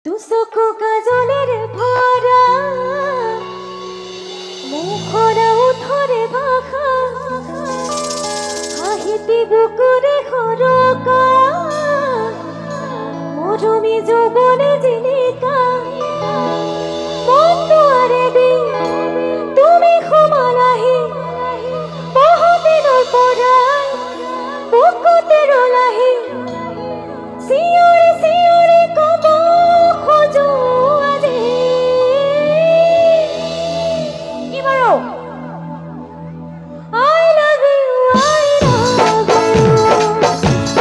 দুচকু কাজলেৰ ভৰা মুখৰা উঠৰে ভাষা হাহিতি বুকুৰে খৰকা মৰুমি যৌবনে জিলিকা বন্ধুয়াৰে দি তুমি সমালাহি বহুদিনৰ পৰাই বুকুতে ৰলাহি চিঞৰি চিঞৰি কব খোজো আজি কি বাৰু I love you I love you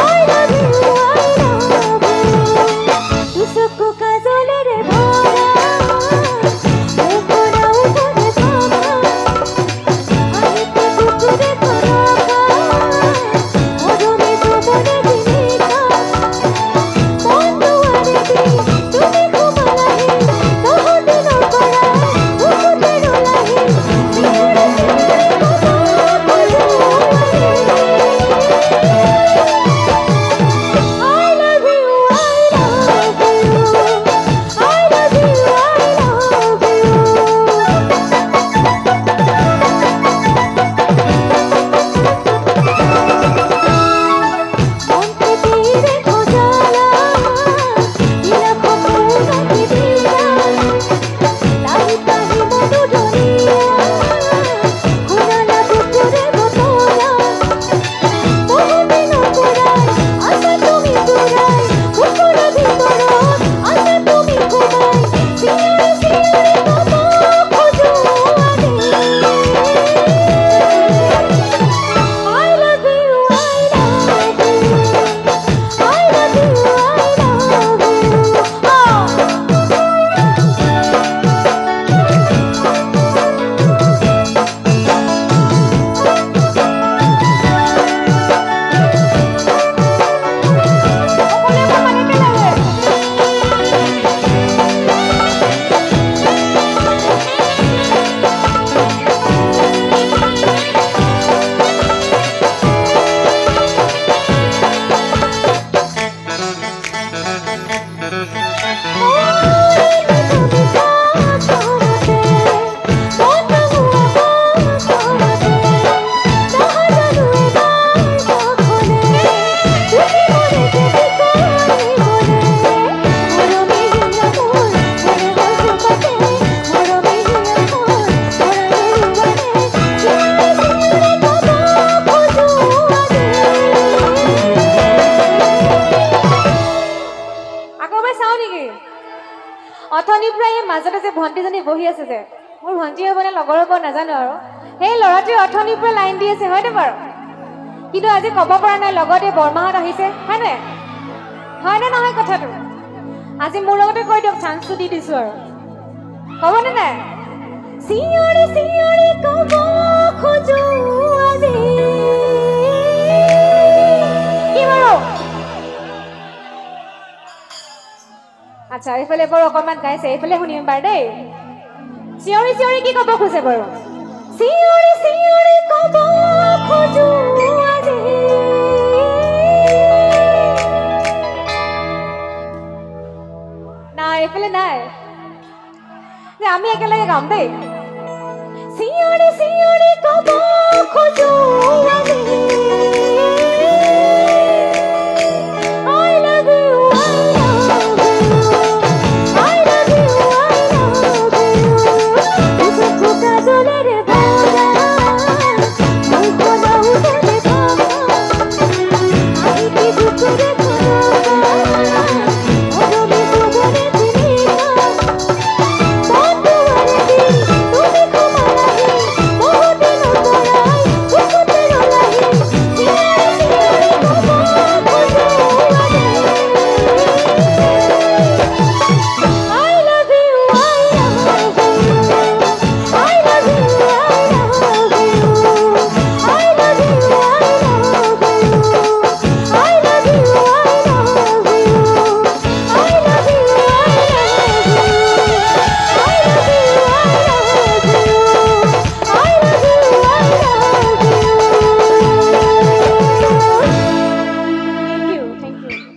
I love you I love you দুচকু কাজলেৰে ভৰা মুখৰা উঠৰে ভাষা হাহিতে বুকুৰে খৰকা মৰমে যৌবনে জিলিকা বন্ধুৱাৰে দি তুমি সমালাহি বহুদিনৰ পৰাই বুকুতে ৰলাহি চিঞৰি চিঞৰি কব খোজো I love you I love you I love you মনকে তীরে খোঁজালা দিলা খবর রাখি দিলা তাহি তাহি মধু ডলিয়া ঘুরালা বুকুরে বতলা বহুদিনৰ পৰাই আছা তুমি পুৰাই বুকুৰ ভিতৰত আছা তুমি ঘুমাই চিঞৰি চিঞৰি কব খোজো আজি I love you I love you I love you I অথনিৰ পৰা এই মাজতে যে ভণ্টিজনী বহি আছে যে মোৰ ভণ্টি হ'বনে লগৰ হ'ব নাজানো আৰু সেই ল'ৰাটোৱে অথনিৰ পৰা লাইন দি আছে হয়নে বাৰু কিন্তু আজি ক'ব পৰা নাই লগতে বৰমাহঁত আহিছে হয়নে হয়নে নহয় কথাটো আজি মোৰ লগতে কৈ দিয়ক চান্সটো দি দিছো আৰু ক'বনে নাই চিঞৰি চিঞৰি ক'ব খোজো আজি কি বাৰু আচ্ছা এইফালে বাৰু অকণমান গাইছে এইফালে শুনিম বাৰু দেই চিঞৰি চিঞৰি কি ক'ব খোজে বাৰু চিঞৰি চিঞৰি ক'ব খোজো আজি নাই এইফালে নাই যে আমি একেলগে গাম দেই চিঞৰি চিঞৰি ক'ব খোজো